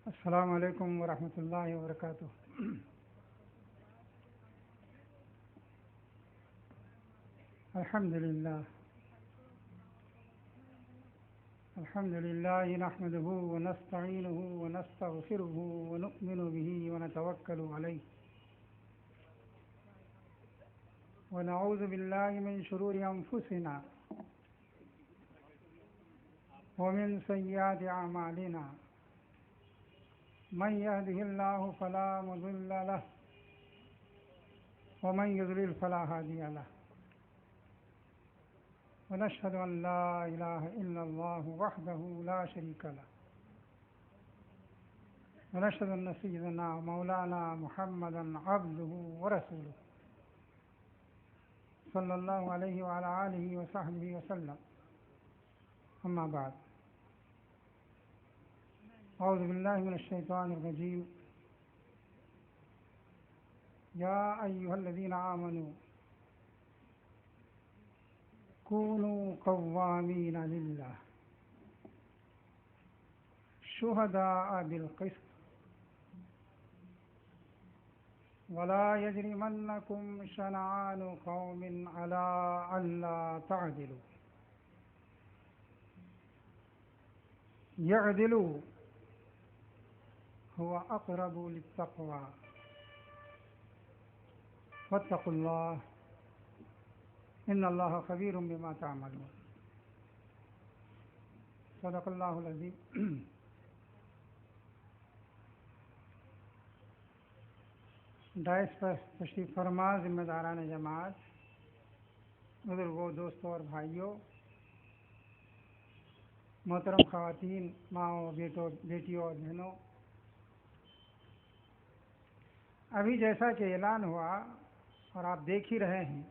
السلام علیکم ورحمۃ اللہ وبرکاتہ۔ الحمد للہ نحمده ونستعینه ونستغفره ونؤمن به ونتوکل علیہ ونعوذ باللہ من شرور انفسنا ومن سیئات اعمالنا من يهده الله فلا مضل له ومن يضلل فلا هادي له ونشهد أن لا إله إلا الله وحده لا شريك له ونشهد أن سيدنا مولانا محمدا عبده ورسوله صلى الله عليه وعلى آله وصحبه وسلم أما بعد أعوذ بالله من الشيطان الرجيم يا أيها الذين آمنوا كونوا قوامين لله شهداء بالقسط ولا يجرمنكم شنآن قوم على ألا تعدلوا يعدلوا هو أقرب للتقوى واتقوا الله إن الله خبير بما تعملون صدق الله العظيم۔ ڈائس پر تشریف فرما ذمہ داران جماعت، بزرگوں، دوستوں اور بھائیوں، محترم خواتین، ماؤں، بیٹیوں اور بہنوں، ابھی جیسا کہ اعلان ہوا اور آپ دیکھ ہی رہے ہیں،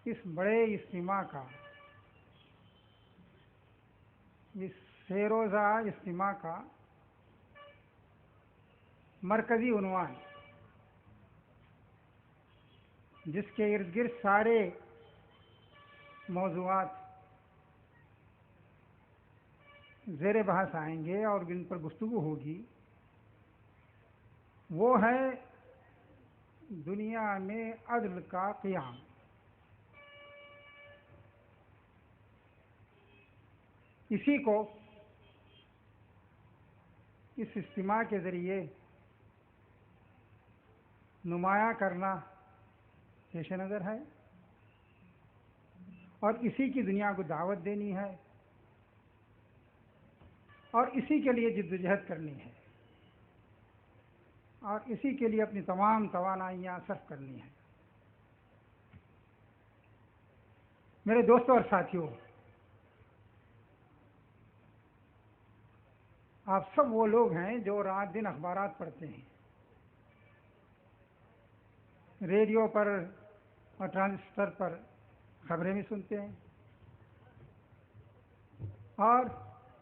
اس بڑے اجتماع کا، اس سہ روزہ اجتماع کا مرکزی عنوان، جس کے ارد گرد سارے موضوعات زیر بحث آئیں گے اور جن پر گفتگو ہوگی، وہ ہے دنیا میں عدل کا قیام۔ اسی کو اس اجتماع کے ذریعے نمایاں کرنا پیش نظر ہے اور اسی کی دنیا کو دعوت دینی ہے اور اسی کے لیے جدوجہد کرنی ہے اور اسی کے لیے اپنی تمام توانائیاں صرف کرنی ہیں۔ میرے دوستوں اور ساتھیوں، آپ سب وہ لوگ ہیں جو رات دن اخبارات پڑھتے ہیں، ریڈیو پر اور ٹرانزسٹر پر خبریں بھی سنتے ہیں اور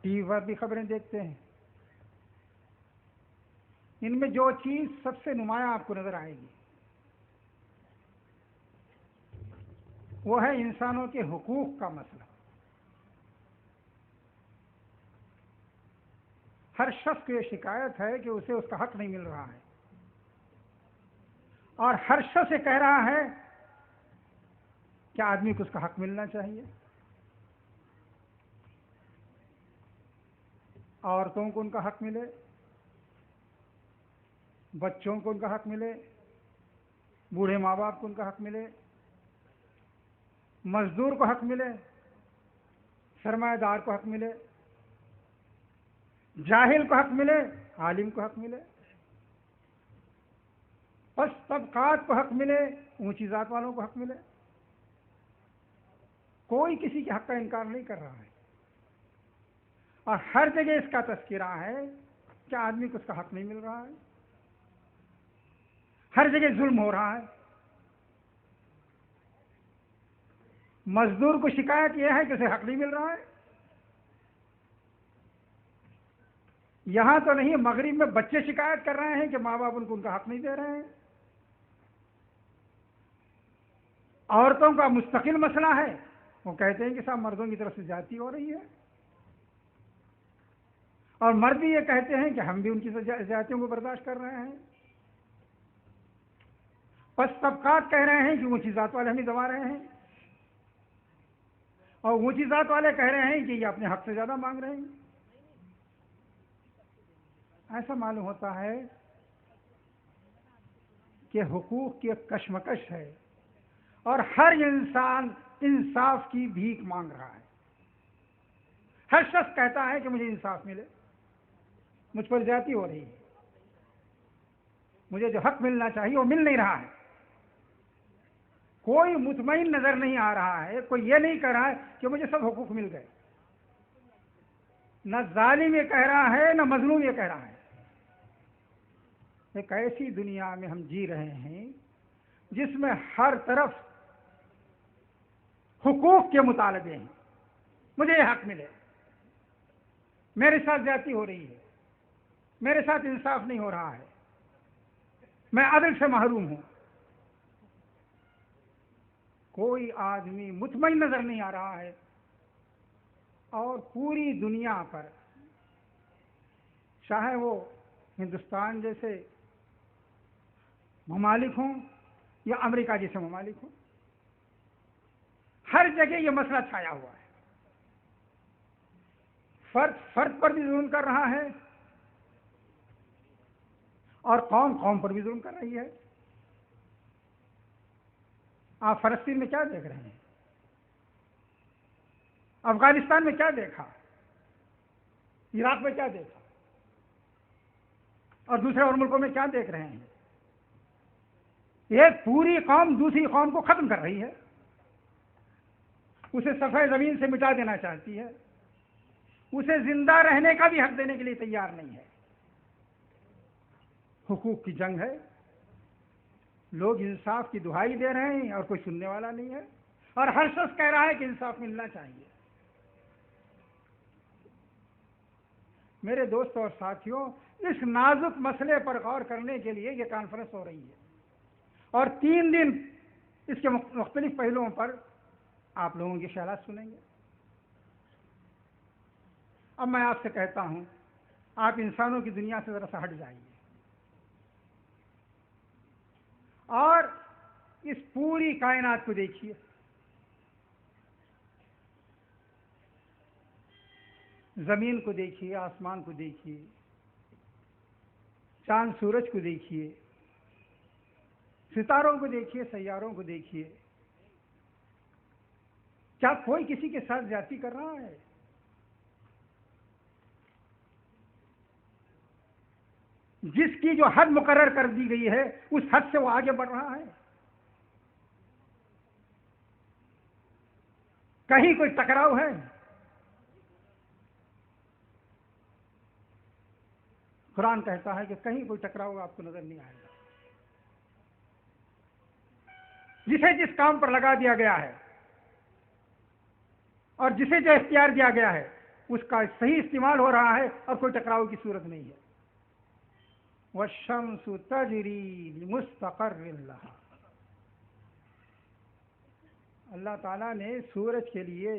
ٹی وی پر بھی خبریں دیکھتے ہیں۔ ان میں جو چیز سب سے نمایاں آپ کو نظر آئے گی وہ ہے انسانوں کے حقوق کا مسئلہ۔ ہر شخص کو یہ شکایت ہے کہ اسے اس کا حق نہیں مل رہا ہے، اور ہر شخص یہ کہہ رہا ہے کہ آدمی کو اس کا حق ملنا چاہیے۔ عورتوں کو ان کا حق ملے، بچوں کو ان کا حق ملے، بوڑھے ماں باپ کو ان کا حق ملے، مزدور کو حق ملے، سرمایہ دار کو حق ملے، جاہل کو حق ملے، عالم کو حق ملے، پس طبقات کو حق ملے، اونچی ذات والوں کو حق ملے۔ کوئی کسی کے حق کا انکار نہیں کر رہا ہے، اور ہر جگہ اس کا تذکرہ ہے کہ آدمی کو اس کا حق نہیں مل رہا ہے، ہر جگہ ظلم ہو رہا ہے۔ مزدور کو شکایت یہ ہے کہ اسے حق نہیں مل رہا ہے۔ یہاں تو نہیں، مغرب میں بچے شکایت کر رہے ہیں کہ ماں باپ ان کو ان کا حق نہیں دے رہے ہیں۔ عورتوں کا مستقل مسئلہ ہے، وہ کہتے ہیں کہ صاحب مردوں کی طرف سے زیادتی ہو رہی ہے۔ اور مرد بھی یہ کہتے ہیں کہ ہم بھی ان کی زیادتیوں کو برداشت کر رہے ہیں. پس طبقات کہہ رہے ہیں کہ اونچی ذات والے ہمیں دبا رہے ہیں، اور اونچی ذات والے کہہ رہے ہیں کہ یہ اپنے حق سے زیادہ مانگ رہے ہیں. ایسا معلوم ہوتا ہے کہ حقوق کی ایک کشمکش ہے، اور ہر انسان انصاف کی بھیک مانگ رہا ہے. ہر شخص کہتا ہے کہ مجھے انصاف ملے، مجھ پر زیادتی ہو رہی ہے، مجھے جو حق ملنا چاہیے وہ مل نہیں رہا ہے. کوئی مطمئن نظر نہیں آ رہا ہے، کوئی یہ نہیں کہہ رہا ہے کہ مجھے سب حقوق مل گئے. نہ ظالم یہ کہہ رہا ہے، نہ مظلوم یہ کہہ رہا ہے. ایک ایسی دنیا میں ہم جی رہے ہیں جس میں ہر طرف حقوق کے مطالبے ہیں. مجھے یہ حق ملے، میرے ساتھ زیادتی ہو رہی ہے، میرے ساتھ انصاف نہیں ہو رہا ہے، میں عدل سے محروم ہوں. کوئی آدمی مطمئن نظر نہیں آ رہا ہے، اور پوری دنیا پر، چاہے وہ ہندوستان جیسے ممالک ہوں یا امریکہ جیسے ممالک ہوں، ہر جگہ یہ مسئلہ چھایا ہوا ہے. فرد فرد پر بھی ظلم کر رہا ہے، اور قوم قوم پر بھی ظلم کر رہی ہے. آپ فلسطین میں کیا دیکھ رہے ہیں؟ افغانستان میں کیا دیکھا؟ عراق میں کیا دیکھا؟ اور دوسرے اور ملکوں میں کیا دیکھ رہے ہیں؟ ایک پوری قوم دوسری قوم کو ختم کر رہی ہے، اسے صفحہ زمین سے مٹا دینا چاہتی ہے، اسے زندہ رہنے کا بھی حق دینے کے لیے تیار نہیں ہے. حقوق کی جنگ ہے، لوگ انصاف کی دہائی دے رہے ہیں اور کوئی سننے والا نہیں ہے، اور ہر شخص کہہ رہا ہے کہ انصاف ملنا چاہیے. میرے دوستوں اور ساتھیوں، اس نازک مسئلے پر غور کرنے کے لیے یہ کانفرنس ہو رہی ہے، اور 3 دن اس کے مختلف پہلوؤں پر آپ لوگوں کی خیالات سنیں گے. اب میں آپ سے کہتا ہوں، آپ انسانوں کی دنیا سے ذرا سا ہٹ جائیے، اور اس پوری کائنات کو دیکھیے. زمین کو دیکھیے، آسمان کو دیکھیے، چاند سورج کو دیکھیے، ستاروں کو دیکھیے، سیاروں کو دیکھیے. کیا کوئی کسی کے ساتھ زیادتی کر رہا ہے؟ جس کی جو حد مقرر کر دی گئی ہے اس حد سے وہ آگے بڑھ رہا ہے؟ کہیں کوئی ٹکراؤ ہے؟ قرآن کہتا ہے کہ کہیں کوئی ٹکراؤ آپ کو نظر نہیں آئے گا. جسے جس کام پر لگا دیا گیا ہے اور جسے جو اختیار دیا گیا ہے اس کا صحیح استعمال ہو رہا ہے، اور کوئی ٹکراؤ کی صورت نہیں ہے. وَالشَّمْسُ تَجْرِي لِمُسْتَقَرٍّ لَهَا. اللہ تعالیٰ نے سورج کے لیے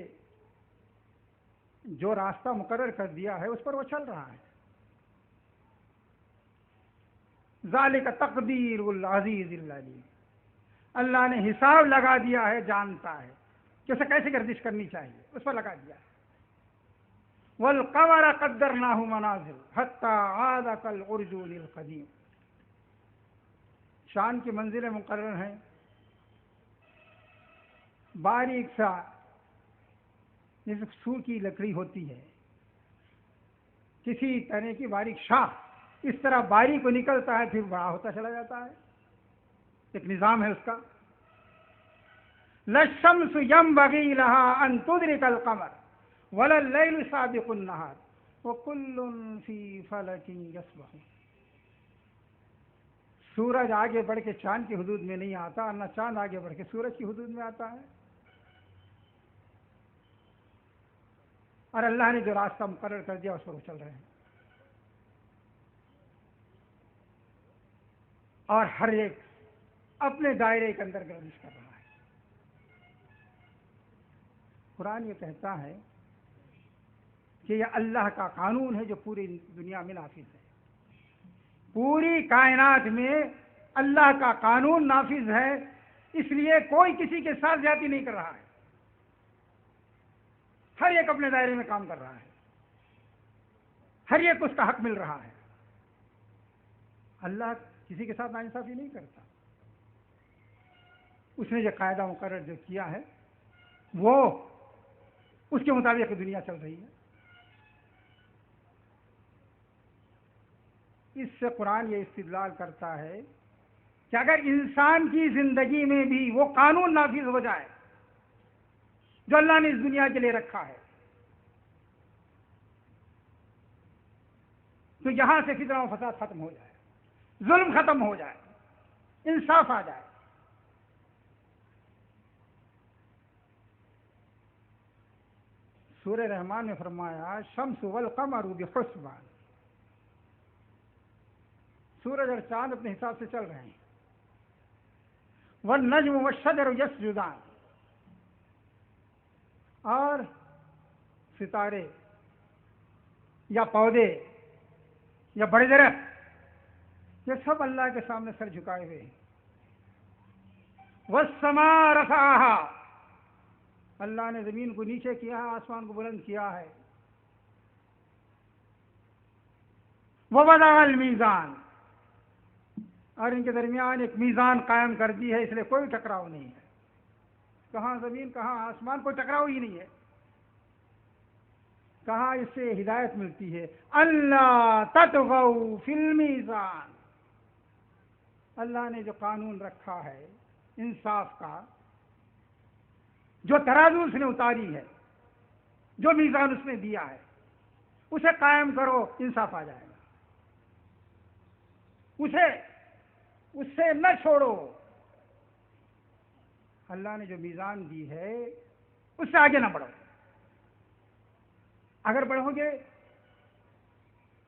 جو راستہ مقرر کر دیا ہے اس پر وہ چل رہا ہے. ذَلِكَ تَقْدِيرُ الْعَزِيزِ الْعَلِيمِ. اللہ نے حساب لگا دیا ہے، جانتا ہے کہ اسے کیسے گردش کرنی چاہیے، اس پر لگا دیا ہے. وَالْقَمَرَ قَدَّرْنَاهُ مَنَازِلَ حَتَّى عَادَ كَالْعُرْجُونِ الْقَدِيمِ. چاند کی منزلیں مقرر ہیں، باریک سا جیسے سو کی لکڑی ہوتی ہے، کسی طرح کی باریک شاخ اس طرح باریک کو نکلتا ہے، پھر بڑا ہوتا چلا جاتا ہے. ایک نظام ہے اس کا. لَلشَّمْسُ يَنبَغِي لَهَا أَن تُدْرِكَ الْقَمَرَ وَلَا اللَّيْلُ سَابِقُ النَّهَارِ وَكُلٌّ فِي فَلَكٍ يَسْبَحُونَ. سورج آگے بڑھ کے چاند کی حدود میں نہیں آتا، اور نہ چاند آگے بڑھ کے سورج کی حدود میں آتا ہے. اور اللہ نے جو راستہ مقرر کر دیا اس پر وہ چل رہے ہیں، اور ہر ایک اپنے دائرے کے اندر گردش کر رہا ہے. قرآن یہ کہتا ہے کہ یہ اللہ کا قانون ہے جو پوری دنیا میں نافذ ہے. پوری کائنات میں اللہ کا قانون نافذ ہے، اس لیے کوئی کسی کے ساتھ زیادتی نہیں کر رہا ہے. ہر ایک اپنے دائرے میں کام کر رہا ہے، ہر ایک اس کا حق مل رہا ہے. اللہ کسی کے ساتھ ناانصافی نہیں کرتا. اس نے جو قاعدہ مقرر جو کیا ہے وہ اس کے مطابق دنیا چل رہی ہے. اس سے قرآن یہ استدلال کرتا ہے کہ اگر انسان کی زندگی میں بھی وہ قانون نافذ ہو جائے جو اللہ نے اس دنیا کے لیے رکھا ہے، تو یہاں سے فتنہ و فساد ختم ہو جائے، ظلم ختم ہو جائے، انصاف آ جائے. سورہ رحمان نے فرمایا شمس والقمر بحسبان، سورج اور چاند اپنے حساب سے چل رہے ہیں. والنجم والشجر یسجدان، اور ستارے یا پودے یا بڑے درخت یہ سب اللہ کے سامنے سر جھکائے ہوئے ہیں. والسماء رفعها، اللہ نے زمین کو نیچے کیا ہے، آسمان کو بلند کیا ہے. ووضع المیزان، اور ان کے درمیان ایک میزان قائم کر دی ہے، اس لیے کوئی ٹکراؤ نہیں ہے. کہاں زمین کہاں آسمان، کوئی ٹکراؤ ہی نہیں ہے. کہاں اس سے ہدایت ملتی ہے اللہ تطغوا فی المیزان. اللہ نے جو قانون رکھا ہے انصاف کا، جو ترازو اس نے اتاری ہے، جو میزان اس نے دیا ہے، اسے قائم کرو، انصاف آ جائے گا. اس سے نہ چھوڑو. اللہ نے جو میزان دی ہے اس سے آگے نہ بڑھو. اگر بڑھو گے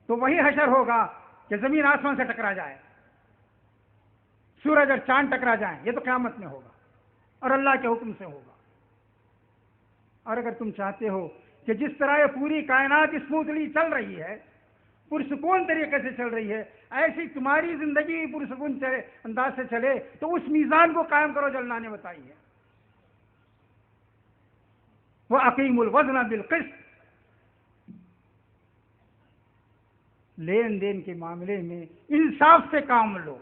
تو وہی حشر ہوگا کہ زمین آسمان سے ٹکرا جائے، سورج اور چاند ٹکرا جائیں. یہ تو قیامت میں ہوگا اور اللہ کے حکم سے ہوگا. اور اگر تم چاہتے ہو کہ جس طرح یہ پوری کائنات اسموتھلی چل رہی ہے، پرسکون طریقے سے چل رہی ہے، ایسی تمہاری زندگی بھی پرسکون انداز سے چلے، تو اس میزان کو قائم کرو جو اللہ نے بتائی ہے. وَأَقِيمُوا الْوَزْنَ بِالْقِسْطِ، لین دین کے معاملے میں انصاف سے کام لو،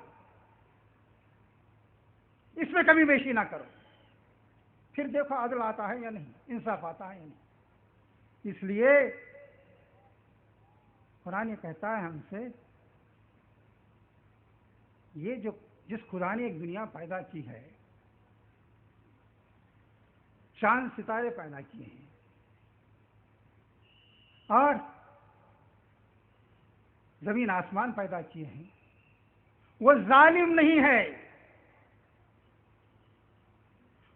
اس میں کمی بیشی نہ کرو. پھر دیکھو عدل آتا ہے یا نہیں، انصاف آتا ہے یا نہیں. اس لیے قرآن یہ کہتا ہے ہم سے، یہ جس خدا نے ایک دنیا پیدا کی ہے، چاند ستارے پیدا کیے ہیں، اور زمین آسمان پیدا کیے ہیں، وہ ظالم نہیں ہے.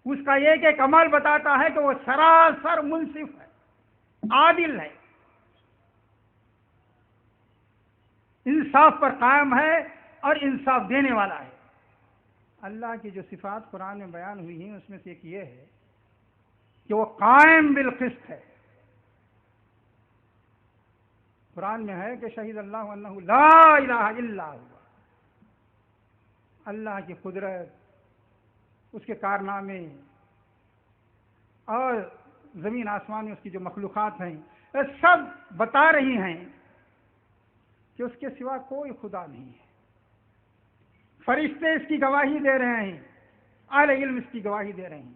اس کا ایک ایک عمل بتاتا ہے کہ وہ سراسر منصف ہے، عادل ہے، انصاف پر قائم ہے اور انصاف دینے والا ہے. اللہ کی جو صفات قرآن میں بیان ہوئی ہیں اس میں سے ایک یہ ہے کہ وہ قائم بالقسط ہے. قرآن میں ہے کہ شہید اللہ انہ لا الہ الا ہوا. اللہ کی قدرت، اس کے کارنامے اور زمین آسمان میں اس کی جو مخلوقات ہیں یہ سب بتا رہی ہیں کہ اس کے سوا کوئی خدا نہیں ہے. فرشتے اس کی گواہی دے رہے ہیں، اہل علم اس کی گواہی دے رہے ہیں.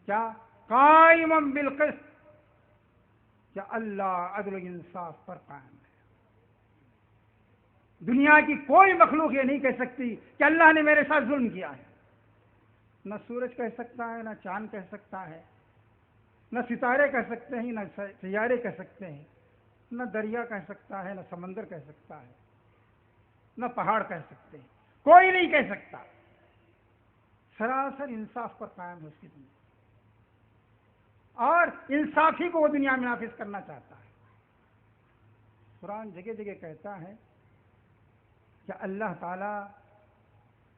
کیا؟ قائما بالقسط، کیا اللہ عدل و انصاف پر قائم ہے. دنیا کی کوئی مخلوق یہ نہیں کہہ سکتی کہ اللہ نے میرے ساتھ ظلم کیا ہے. نہ سورج کہہ سکتا ہے، نہ چاند کہہ سکتا ہے، نہ ستارے کہہ سکتے ہیں، نہ سیارے کہہ سکتے ہیں، نہ دریا کہہ سکتا ہے، نہ سمندر کہہ سکتا ہے، نہ پہاڑ کہہ سکتے ہیں. کوئی نہیں کہہ سکتا. سراسر انصاف پر قائم ہے اس کی دنیا، اور انصاف ہی کو وہ دنیا میں نافذ کرنا چاہتا ہے. قرآن جگہ جگہ کہتا ہے کہ اللہ تعالی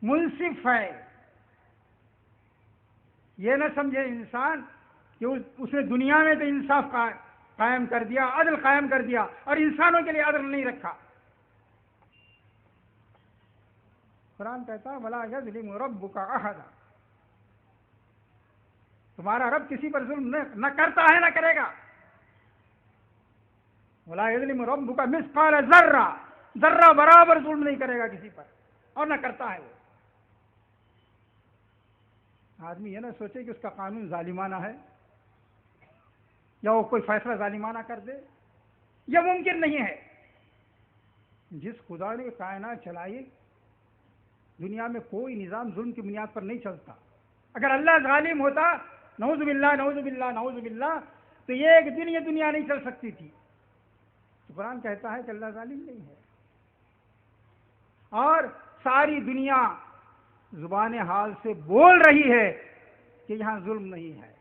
منصف ہے. یہ نہ سمجھے انسان کہ اس نے دنیا میں تو انصاف کا قائم کر دیا، عدل قائم کر دیا، اور انسانوں کے لیے عدل نہیں رکھا۔ قرآن کہتا ہے وَلَا يَظْلِمُ رَبُّكَ أَحَدًا، تمہارا رب کسی پر ظلم نہ کرتا ہے نہ کرے گا۔ وَلَا يَظْلِمُ رَبُّكَ مِثْقَالَ ذَرَّةٍ، ذرہ برابر ظلم نہیں کرے گا کسی پر، اور نہ کرتا ہے وہ۔ آدمی یہ نہ سوچے کہ اس کا قانون ظالمانہ ہے یا وہ کوئی فیصلہ ظالمانہ کر دے، یہ ممکن نہیں ہے۔ جس خدا نے کائنات چلائی، دنیا میں کوئی نظام ظلم کی بنیاد پر نہیں چلتا۔ اگر اللہ ظالم ہوتا، نعوذ باللہ نعوذ باللہ نعوذ باللہ، تو یہ ایک دن یہ دنیا نہیں چل سکتی تھی۔ تو قرآن کہتا ہے کہ اللہ ظالم نہیں ہے، اور ساری دنیا زبان حال سے بول رہی ہے کہ یہاں ظلم نہیں ہے،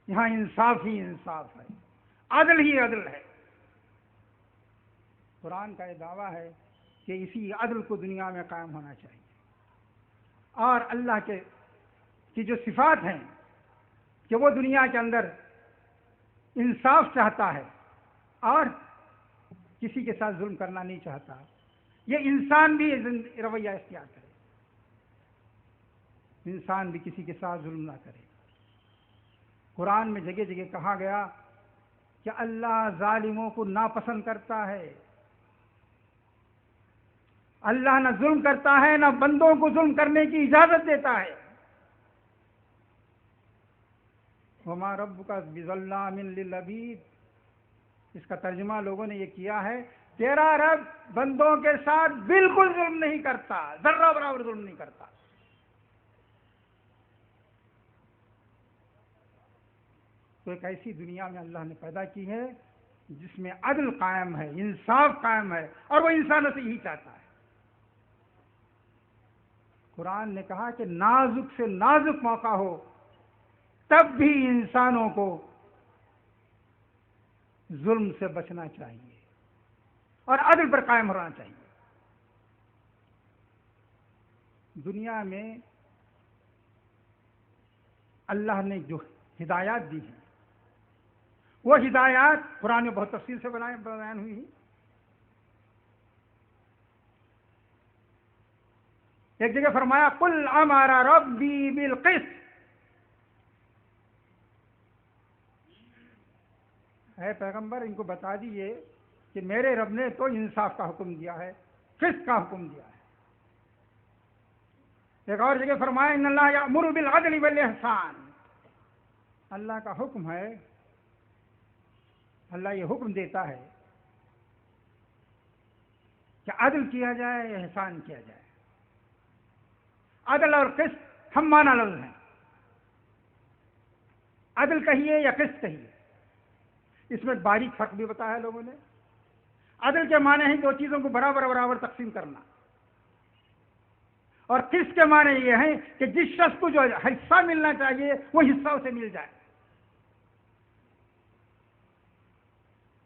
یہاں انصاف ہی انصاف ہے، عدل ہی عدل ہے۔ قرآن کا یہ دعویٰ ہے کہ اسی عدل کو دنیا میں قائم ہونا چاہیے، اور اللہ کی جو صفات ہیں کہ وہ دنیا کے اندر انصاف چاہتا ہے اور کسی کے ساتھ ظلم کرنا نہیں چاہتا، یہ انسان بھی رویہ اختیار کرے، انسان بھی کسی کے ساتھ ظلم نہ کرے۔ قرآن میں جگہ جگہ کہا گیا کہ اللہ ظالموں کو ناپسند کرتا ہے، اللہ نہ ظلم کرتا ہے، نہ بندوں کو ظلم کرنے کی اجازت دیتا ہے۔ وَمَا رَبُّكَ بِظَلَّامٍ لِّلْعَبِيدِ، اس کا ترجمہ لوگوں نے یہ کیا ہے، تیرا رب بندوں کے ساتھ بالکل ظلم نہیں کرتا، ذرہ برابر ظلم نہیں کرتا۔ تو ایک ایسی دنیا میں اللہ نے پیدا کی ہے جس میں عدل قائم ہے، انصاف قائم ہے، اور وہ انسانوں سے یہی چاہتا ہے۔ قرآن نے کہا کہ نازک سے نازک موقع ہو تب بھی انسانوں کو ظلم سے بچنا چاہیے اور عدل پر قائم ہونا چاہیے۔ دنیا میں اللہ نے جو ہدایات دی ہیں، وہ ہدایات قرآن میں بہت تفصیل سے بیان ہوئی ہیں۔ ایک جگہ فرمایا قل امر ربی بالقسط، اے پیغمبر ان کو بتا دیجئے کہ میرے رب نے تو انصاف کا حکم دیا ہے، قسط کا حکم دیا ہے۔ ایک اور جگہ فرمایا ان اللہ یأمر بالعدل والاحسان، اللہ کا حکم ہے، اللہ یہ حکم دیتا ہے کہ عدل کیا جائے یا احسان کیا جائے۔ عدل اور قسط ہم معنی لفظ ہیں، عدل کہیے یا قسط کہیے، اس میں باریک فرق بھی بتایا ہے لوگوں نے۔ عدل کے معنی ہیں دو چیزوں کو برابر برابر تقسیم کرنا، اور قسط کے معنی یہ ہیں کہ جس شخص کو جو حصہ ملنا چاہیے وہ حصہ اسے مل جائے۔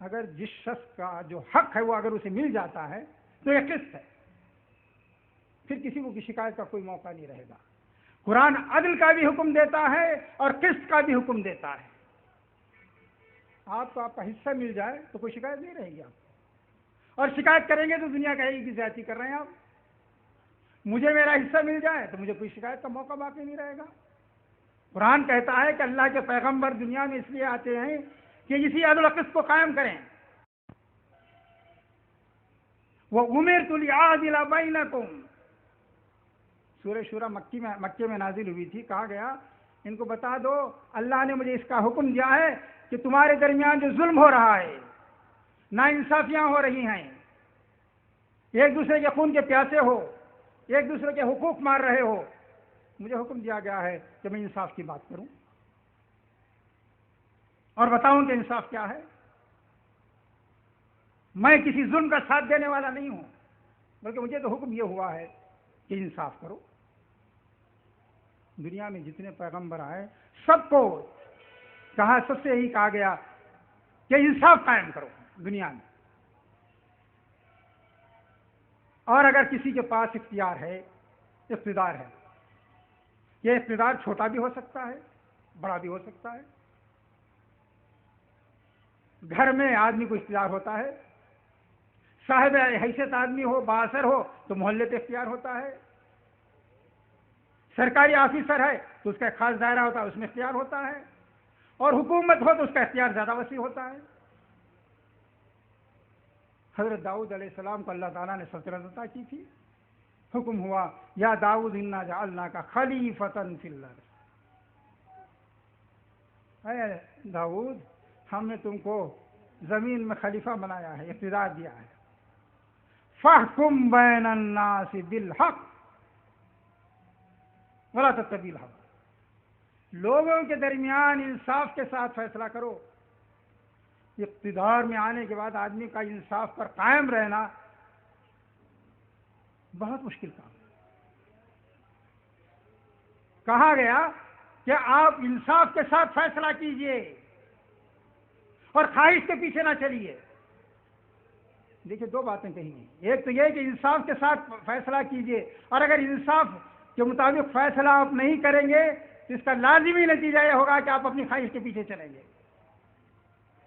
اگر جس شخص کا جو حق ہے وہ اگر اسے مل جاتا ہے تو یہ قسط ہے، پھر کسی کو شکایت کا کوئی موقع نہیں رہے گا۔ قرآن عدل کا بھی حکم دیتا ہے اور قسط کا بھی حکم دیتا ہے۔ آپ کو آپ کا حصہ مل جائے تو کوئی شکایت نہیں رہے گی آپ کو، اور شکایت کریں گے تو دنیا کہے گی کہ زیادتی کر رہے ہیں آپ۔ مجھے میرا حصہ مل جائے تو مجھے کوئی شکایت کا موقع باقی نہیں رہے گا۔ قرآن کہتا ہے کہ اللہ کے پیغمبر دنیا میں اس لیے آتے ہیں کہ اسی عدل و قسط کو قائم کریں۔ وَأُمِرْتُ لِأَعْدِلَ بَيْنَكُمْ، سورہ شورى مکے میں نازل ہوئی تھی۔ کہا گیا ان کو بتا دو اللہ نے مجھے اس کا حکم دیا ہے کہ تمہارے درمیان جو ظلم ہو رہا ہے، ناانصافیاں ہو رہی ہیں، ایک دوسرے کے خون کے پیاسے ہو، ایک دوسرے کے حقوق مار رہے ہو، مجھے حکم دیا گیا ہے کہ میں انصاف کی بات کروں اور بتاؤں کہ انصاف کیا ہے۔ میں کسی ظلم کا ساتھ دینے والا نہیں ہوں، بلکہ مجھے تو حکم یہ ہوا ہے کہ انصاف کرو۔ دنیا میں جتنے پیغمبر آئے سب کو کہا، سب سے یہی کہا گیا کہ انصاف قائم کرو دنیا میں۔ اور اگر کسی کے پاس اختیار ہے، اقتدار ہے، یہ اقتدار چھوٹا بھی ہو سکتا ہے، بڑا بھی ہو سکتا ہے، گھر میں آدمی کو اختیار ہوتا ہے، صاحب حیثیت آدمی ہو، بااثر ہو تو محلے پہ اختیار ہوتا ہے، سرکاری آفیسر ہے تو اس کا ایک خاص دائرہ ہوتا ہے، اس میں اختیار ہوتا ہے، اور حکومت ہو تو اس کا اختیار زیادہ وسیع ہوتا ہے۔ حضرت داؤد علیہ السلام کو اللہ تعالیٰ نے سلطنت عطا کی تھی، حکم ہوا یا داؤد انا جعلناک خلیفۃ فی الارض، اے داؤد ہم نے تم کو زمین میں خلیفہ بنایا ہے، اقتدار دیا ہے، فاحکم بین الناس بالحق ولا تتبع الہوی، لوگوں کے درمیان انصاف کے ساتھ فیصلہ کرو۔ اقتدار میں آنے کے بعد آدمی کا انصاف پر قائم رہنا بہت مشکل کام ہے۔ کہا گیا کہ آپ انصاف کے ساتھ فیصلہ کیجئے اور خواہش کے پیچھے نہ چلیے۔ دیکھیے دو باتیں کہی گئی، ایک تو یہ کہ انصاف کے ساتھ فیصلہ کیجئے، اور اگر انصاف کے مطابق فیصلہ آپ نہیں کریں گے تو اس کا لازمی نتیجہ یہ ہوگا کہ آپ اپنی خواہش کے پیچھے چلیں گے۔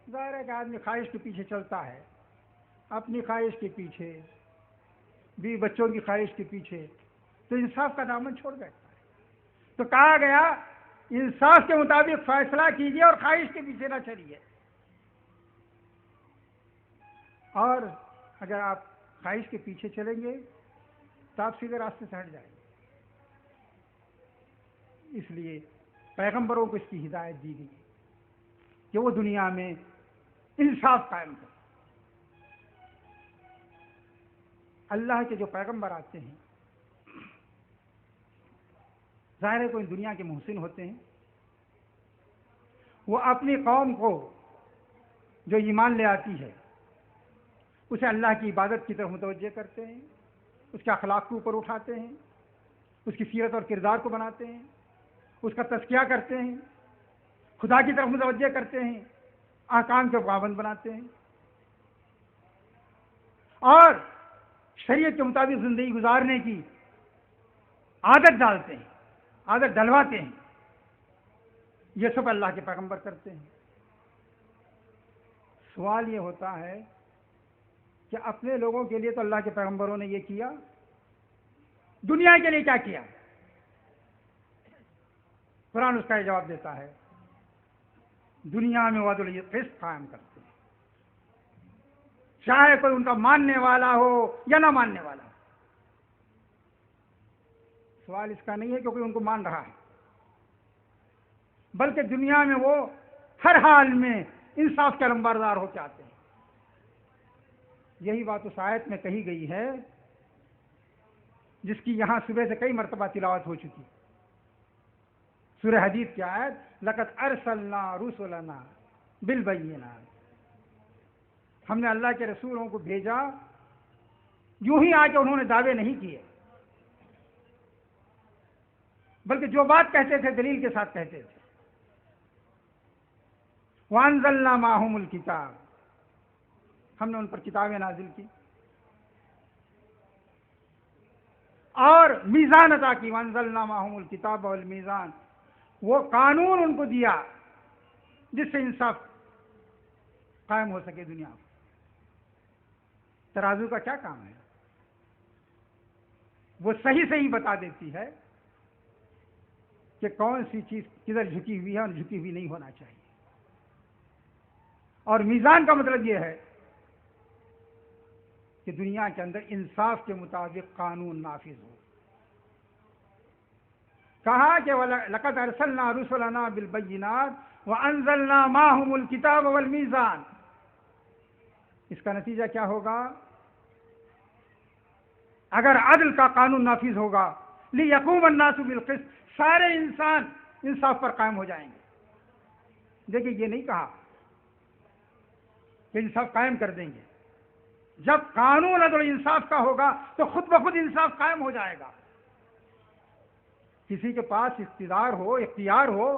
ظاہر ہے کہ آدمی خواہش کے پیچھے چلتا ہے، اپنی خواہش کے پیچھے، بیوی بچوں کی خواہش کے پیچھے، تو انصاف کا دامن چھوڑ بیٹھتا ہے۔ تو کہا گیا انصاف کے مطابق فیصلہ کیجئے اور خواہش کے پیچھے نہ چلیے، اور اگر آپ خواہش کے پیچھے چلیں گے تو آپ سیدھے راستے سے ہٹ جائیں گے۔ اس لیے پیغمبروں کو اس کی ہدایت دی گئی کہ وہ دنیا میں انصاف قائم کریں۔ اللہ کے جو پیغمبر آتے ہیں ظاہر ہے کوئی دنیا کے محسن ہوتے ہیں، وہ اپنی قوم کو جو ایمان لے آتی ہے اسے اللہ کی عبادت کی طرف متوجہ کرتے ہیں، اس کے اخلاق کو اوپر اٹھاتے ہیں، اس کی سیرت اور کردار کو بناتے ہیں، اس کا تزکیہ کرتے ہیں، خدا کی طرف متوجہ کرتے ہیں، احکام کے پابند بناتے ہیں، اور شریعت کے مطابق زندگی گزارنے کی عادت ڈالتے ہیں، عادت ڈلواتے ہیں۔ یہ سب اللہ کے پیغمبر کرتے ہیں۔ سوال یہ ہوتا ہے کہ اپنے لوگوں کے لیے تو اللہ کے پیغمبروں نے یہ کیا، دنیا کے لیے کیا کیا؟ قرآن اس کا یہ جواب دیتا ہے، دنیا میں وعد القسط قائم کرتے ہیں، چاہے کوئی ان کا ماننے والا ہو یا نہ ماننے والا ہو۔ سوال اس کا نہیں ہے کہ کوئی ان کو مان رہا ہے، بلکہ دنیا میں وہ ہر حال میں انصاف کے علمبردار ہو کے آتے ہیں۔ یہی بات اس آیت میں کہی گئی ہے جس کی یہاں صبح سے کئی مرتبہ تلاوت ہو چکی، سورہ حدید کی آیت لقد ارسلنا رسلنا بالبینات، ہم نے اللہ کے رسولوں کو بھیجا، یوں ہی آ کے انہوں نے دعوے نہیں کیے، بلکہ جو بات کہتے تھے دلیل کے ساتھ کہتے تھے۔ وانزلنا معہم الکتاب، ہم نے ان پر کتابیں نازل کی اور میزان عطا کی، وانزلنا معہم الکتاب والمیزان، وہ قانون ان کو دیا جس سے انصاف قائم ہو سکے دنیا میں۔ ترازو کا کیا کام ہے؟ وہ صحیح صحیح بتا دیتی ہے کہ کون سی چیز کدھر جھکی ہوئی ہے اور جھکی ہوئی نہیں ہونا چاہیے، اور میزان کا مطلب یہ ہے کہ دنیا کے اندر انصاف کے مطابق قانون نافذ ہو۔ کہا کہ لقد ارسلنا رسلنا بالبینات وانزلنا معہم الکتاب والمیزان، اس کا نتیجہ کیا ہوگا؟ اگر عدل کا قانون نافذ ہوگا، لیقوم الناس بالقسط، سارے انسان انصاف پر قائم ہو جائیں گے۔ دیکھیے یہ نہیں کہا کہ انصاف قائم کر دیں گے، جب قانون عدل و انصاف کا ہوگا تو خود بخود انصاف قائم ہو جائے گا۔ کسی کے پاس اقتدار ہو، اختیار ہو،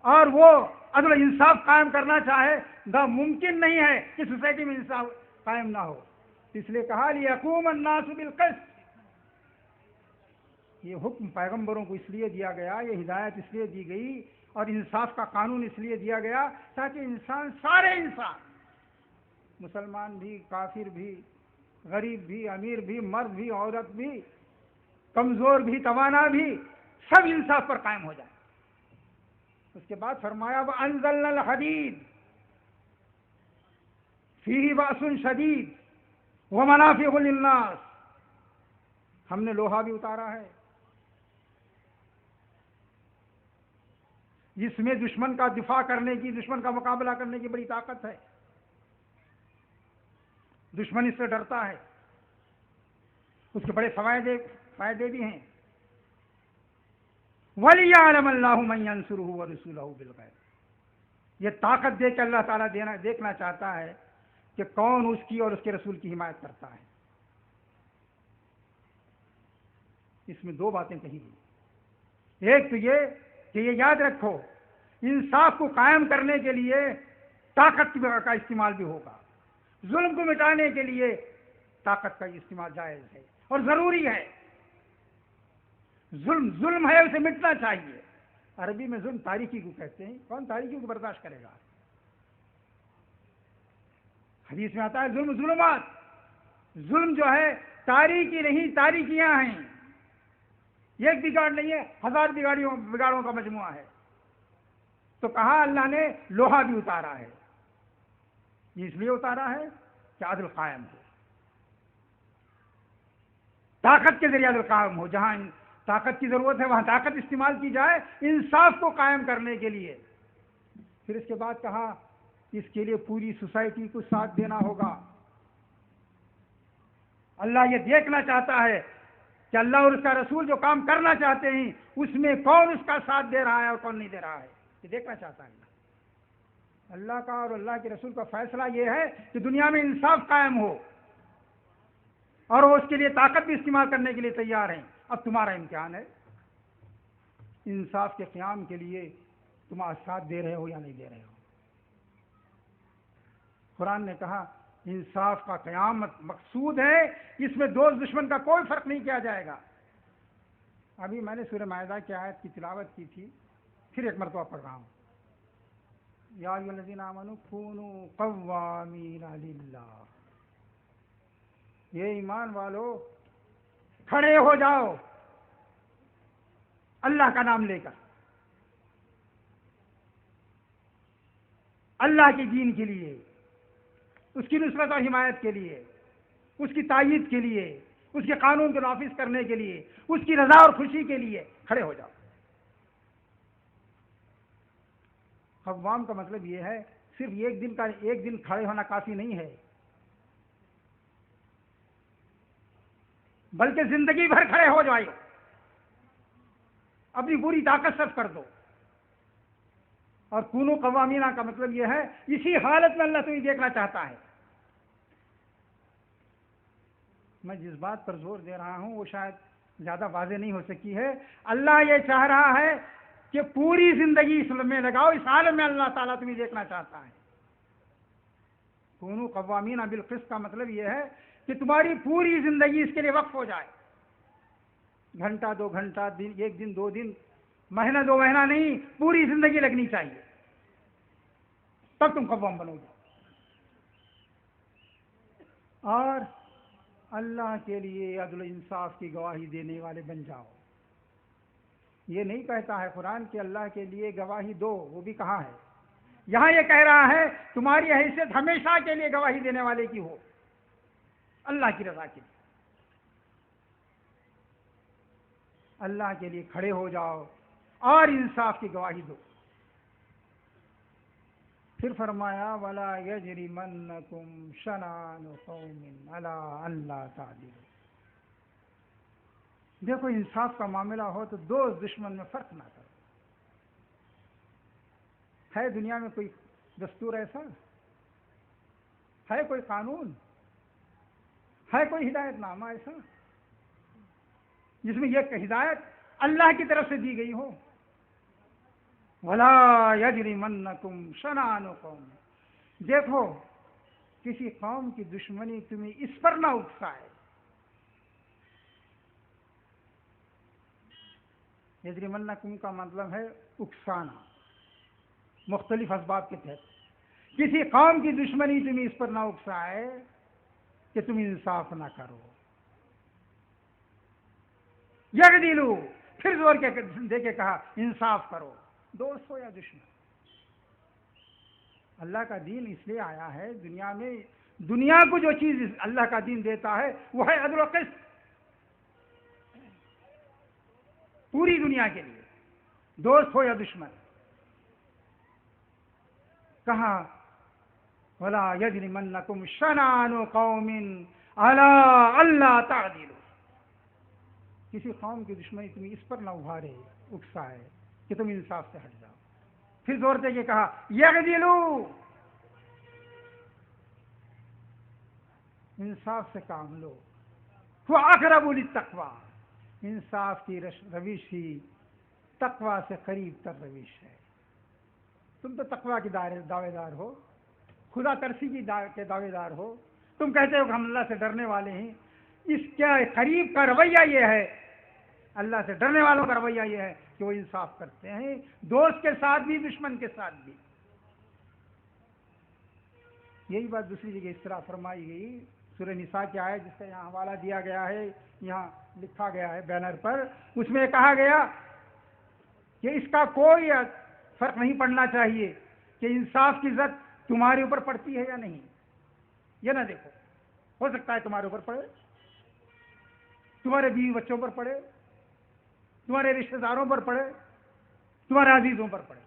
اور وہ عدل و انصاف قائم کرنا چاہے، ممکن نہیں ہے کہ سوسائٹی میں انصاف قائم نہ ہو۔ اس لیے کہا لیقوم الناس بالقسط، یہ حکم پیغمبروں کو اس لیے دیا گیا، یہ ہدایت اس لیے دی گئی، اور انصاف کا قانون اس لیے دیا گیا تاکہ انسان، سارے انسان مسلمان بھی، کافر بھی، غریب بھی، امیر بھی، مرد بھی، عورت بھی، کمزور بھی، توانا بھی، سب انصاف پر قائم ہو جائے۔ اس کے بعد فرمایا وَأَنزَلْنَا الْحَدِيدَ فِيهِ بَأْسٌ شَدِيدٌ وَمَنَافِعُ لِلنَّاسِ، ہم نے لوہا بھی اتارا ہے جس میں دشمن کا دفاع کرنے کی، دشمن کا مقابلہ کرنے کی بڑی طاقت ہے، دشمن اس سے ڈرتا ہے، اس کے بڑے فائدے بھی ہیں۔ وَلِيَعْلَمَ اللَّهُ مَن يَنصُرُهُ وَرُسُلَهُ بِالْغَيْبِ، یہ طاقت دے کے اللہ تعالیٰ دیکھنا چاہتا ہے کہ کون اس کی اور اس کے رسول کی حمایت کرتا ہے۔ اس میں دو باتیں کہی گئی، ایک تو یہ کہ یہ یاد رکھو انصاف کو قائم کرنے کے لیے طاقت کا استعمال بھی ہوگا، ظلم کو مٹانے کے لیے طاقت کا استعمال جائز ہے اور ضروری ہے۔ ظلم ہے، اسے مٹنا چاہیے۔ عربی میں ظلم تاریکی کو کہتے ہیں، کون تاریکی کو برداشت کرے گا؟ حدیث میں آتا ہے ظلم ظلمات، ظلم جو ہے تاریکی نہیں، تاریکیاں ہیں، ایک بگاڑ نہیں ہے، 1000 بگاڑوں کا مجموعہ ہے۔ تو کہا اللہ نے لوہا بھی اتارا ہے، یہ اس لیے اتارا ہے کہ عدل قائم ہو، طاقت کے ذریعے عدل قائم ہو، جہاں طاقت کی ضرورت ہے وہاں طاقت استعمال کی جائے انصاف کو قائم کرنے کے لیے۔ پھر اس کے بعد کہا اس کے لیے پوری سوسائٹی کو ساتھ دینا ہوگا۔ اللہ یہ دیکھنا چاہتا ہے کہ اللہ اور اس کا رسول جو کام کرنا چاہتے ہیں اس میں کون اس کا ساتھ دے رہا ہے اور کون نہیں دے رہا ہے، یہ دیکھنا چاہتا ہے اللہ کا اور اللہ کے رسول کا فیصلہ یہ ہے کہ دنیا میں انصاف قائم ہو، اور وہ اس کے لیے طاقت بھی استعمال کرنے کے لیے تیار ہیں۔ اب تمہارا امتحان ہے، انصاف کے قیام کے لیے تم ساتھ دے رہے ہو یا نہیں دے رہے ہو۔ قرآن نے کہا انصاف کا قیام مقصود ہے، اس میں دوست دشمن کا کوئی فرق نہیں کیا جائے گا۔ ابھی میں نے سورہ مائدہ کی آیت کی تلاوت کی تھی، پھر ایک مرتبہ پڑھ رہا ہوں، یا ایھا الذین آمنوا کونوا قوامین للہ، یہ ایمان والو کھڑے ہو جاؤ اللہ کا نام لے کر، اللہ کے دین کے لیے، اس کی نصرت اور حمایت کے لیے، اس کی تائید کے لیے، اس کے قانون کو نافذ کرنے کے لیے، اس کی رضا اور خوشی کے لیے کھڑے ہو جاؤ۔ قوام کا مطلب یہ ہے صرف ایک دن کھڑے ہونا کافی نہیں ہے، بلکہ زندگی بھر کھڑے ہو جائے، اپنی پوری طاقت صرف کر دو۔ اور کونوا قوامین کا مطلب یہ ہے اسی حالت میں اللہ تمہیں دیکھنا چاہتا ہے۔ میں جس بات پر زور دے رہا ہوں وہ شاید زیادہ واضح نہیں ہو سکی ہے۔ اللہ یہ چاہ رہا ہے کہ پوری زندگی اس میں لگاؤ، اس عالم میں اللہ تعالیٰ تمہیں دیکھنا چاہتا ہے۔ کونوا قوامین بالقسط کا مطلب یہ ہے کہ تمہاری پوری زندگی اس کے لیے وقف ہو جائے، گھنٹہ 2 گھنٹہ، ایک دن 2 دن، مہینہ 2 مہینہ نہیں، پوری زندگی لگنی چاہیے، تب تم قوام بنو گے۔ اور اللہ کے لیے عدل و انصاف کی گواہی دینے والے بن جاؤ۔ یہ نہیں کہتا ہے قرآن کہ اللہ کے لیے گواہی دو، وہ بھی کہا ہے، یہاں یہ کہہ رہا ہے تمہاری حیثیت ہمیشہ کے لیے گواہی دینے والے کی ہو، اللہ کی رضا کے لیے، اللہ کے لیے کھڑے ہو جاؤ اور انصاف کی گواہی دو۔ پھر فرمایا وَلَا يَجْرِمَنَّكُمْ شَنَآنُ قَوْمٍ عَلَىٰ أَلَّا تَعْدِلُوا۔ دیکھو انصاف کا معاملہ ہو تو دوست دشمن میں فرق نہ کرو۔ ہے دنیا میں کوئی دستور ایسا؟ ہے کوئی قانون؟ ہے کوئی ہدایت نامہ ایسا جس میں یہ ہدایت اللہ کی طرف سے دی گئی ہو؟ وَلَا يَجْرِمَنَّكُمْ شَنَآنُ قَوْمٍ، دیکھو کسی قوم کی دشمنی تمہیں اس پر نہ اکسائے۔ یجرمنکم کا مطلب ہے اکسانا، مختلف اسباب کے تحت۔ کسی قوم کی دشمنی تمہیں اس پر نہ اکسائے کہ تم انصاف نہ کرو. یعدلوا، پھر زور کے دے کے کہا انصاف کرو، دوست ہو یا دشمن. اللہ کا دین اس لیے آیا ہے دنیا میں، دنیا کو جو چیز اللہ کا دین دیتا ہے وہ ہے عدل و قسط. پوری دنیا کے لیے، دوست ہو یا دشمن. کہا وَلَا يَجْرِمَنَّكُمْ شَنَآنُ قَوْمٍ عَلَىٰ أَلَّا تَعْدِلُوا. کسی قوم کی دشمنی تمہیں اس پر نہ ابھارے، اکسائے کہ تم انصاف سے ہٹ جاؤ. پھر زور دے کے کہا یعدلوا، انصاف سے کام لو. وہ اقرب للتقویٰ، انصاف کی روش ہی تقویٰ سے قریب تر روش ہے. تم تو تقویٰ کے دعوے دار ہو، خدا ترسی کے دعوے دار ہو، تم کہتے ہو کہ ہم اللہ سے ڈرنے والے ہیں. اس کے قریب کا رویہ یہ ہے، اللہ سے ڈرنے والوں کا رویہ یہ ہے کہ وہ انصاف کرتے ہیں، دوست کے ساتھ بھی دشمن کے ساتھ بھی. یہی بات دوسری جگہ اس طرح فرمائی گئی، سورہ نساء کی آیت جس کا یہاں حوالہ دیا گیا ہے، یہاں لکھا گیا ہے بینر پر. اس میں کہا گیا کہ اس کا کوئی فرق نہیں پڑنا چاہیے کہ انصاف کی عزت تمہارے اوپر پڑتی ہے یا نہیں. یہ نہ دیکھو، ہو سکتا ہے تمہارے اوپر پڑے، تمہارے بیوی بچوں پر پڑے، تمہارے رشتہ داروں پر پڑے، تمہارے عزیزوں پر پڑے،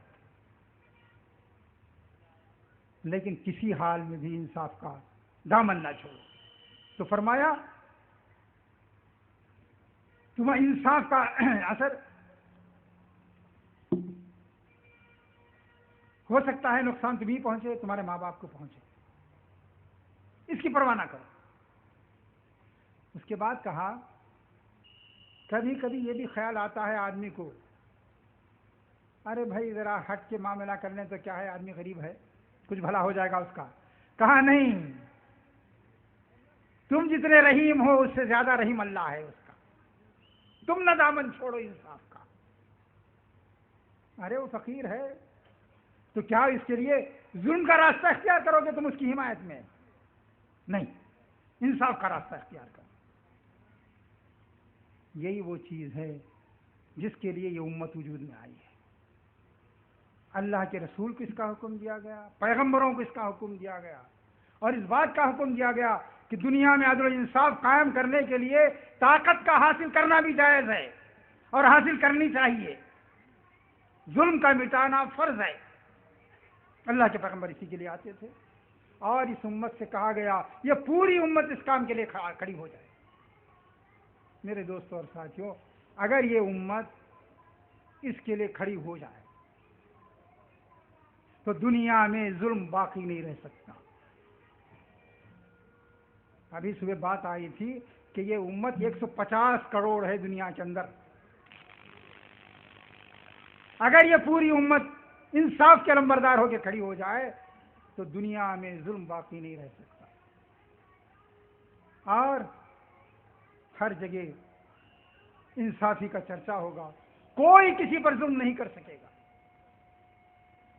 لیکن کسی حال میں بھی انصاف کا دامن نہ چھوڑو. تو فرمایا تمہیں انصاف کا اثر ہو سکتا ہے نقصان تمہیں پہنچے، تمہارے ماں باپ کو پہنچے، اس کی پرواہ نہ کرو. اس کے بعد کہا کبھی کبھی یہ بھی خیال آتا ہے آدمی کو، ارے بھائی ذرا ہٹ کے معاملہ کر لیں تو کیا ہے، آدمی غریب ہے، کچھ بھلا ہو جائے گا اس کا. کہا نہیں، تم جتنے رحیم ہو اس سے زیادہ رحیم اللہ ہے اس کا. تم نہ دامن چھوڑو انصاف کا. ارے وہ فقیر ہے تو کیا اس کے لیے ظلم کا راستہ اختیار کرو گے تم اس کی حمایت میں؟ نہیں، انصاف کا راستہ اختیار کرو. یہی وہ چیز ہے جس کے لیے یہ امت وجود میں آئی ہے. اللہ کے رسول کو اس کا حکم دیا گیا، پیغمبروں کو اس کا حکم دیا گیا، اور اس بات کا حکم دیا گیا کہ دنیا میں عدل و انصاف قائم کرنے کے لیے طاقت کا حاصل کرنا بھی جائز ہے اور حاصل کرنی چاہیے. ظلم کا مٹانا فرض ہے. اللہ کے پیغمبر اسی کے لیے آتے تھے، اور اس امت سے کہا گیا یہ پوری امت اس کام کے لیے کھڑی ہو جائے. میرے دوستوں اور ساتھیوں، اگر یہ امت اس کے لیے کھڑی ہو جائے تو دنیا میں ظلم باقی نہیں رہ سکتا. ابھی صبح بات آئی تھی کہ یہ امت 150 کروڑ ہے دنیا کے اندر. اگر یہ پوری امت انصاف کے علمبردار ہو کے کھڑی ہو جائے تو دنیا میں ظلم باقی نہیں رہ سکتا، اور ہر جگہ انصافی کا چرچا ہوگا، کوئی کسی پر ظلم نہیں کر سکے گا.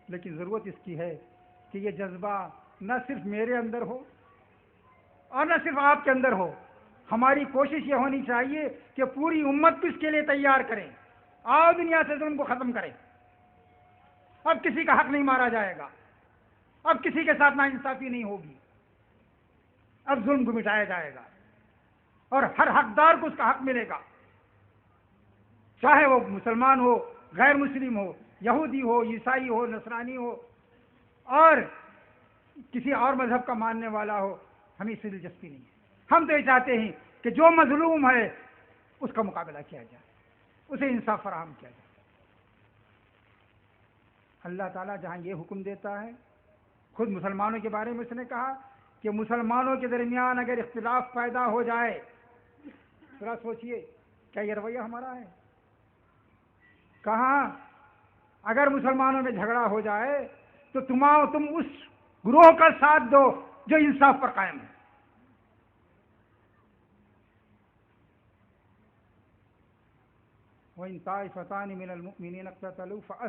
لیکن ضرورت اس کی ہے کہ یہ جذبہ نہ صرف میرے اندر ہو اور نہ صرف آپ کے اندر ہو. ہماری کوشش یہ ہونی چاہیے کہ پوری امت کو اس کے لیے تیار کریں. آؤ دنیا سے ظلم کو ختم کریں. اب کسی کا حق نہیں مارا جائے گا، اب کسی کے ساتھ ناانصافی نہیں ہوگی، اب ظلم کو مٹایا جائے گا اور ہر حقدار کو اس کا حق ملے گا، چاہے وہ مسلمان ہو، غیر مسلم ہو، یہودی ہو، عیسائی ہو، نصرانی ہو، اور کسی اور مذہب کا ماننے والا ہو. ہمیں اس سے دلچسپی نہیں ہے. ہم تو یہ چاہتے ہیں کہ جو مظلوم ہے اس کا مقابلہ کیا جائے، اسے انصاف فراہم کیا جائے. اللہ تعالیٰ جہاں یہ حکم دیتا ہے، خود مسلمانوں کے بارے میں اس نے کہا کہ مسلمانوں کے درمیان اگر اختلاف پیدا ہو جائے، ذرا سوچئے کیا یہ رویہ ہمارا ہے؟ کہاں اگر مسلمانوں میں جھگڑا ہو جائے تو تم اس گروہ کا ساتھ دو جو انصاف پر قائم ہے. وَإِن طَائِفَتَانِ مِنَ الْمُؤْمِنِينَ اقْتَتَلُوا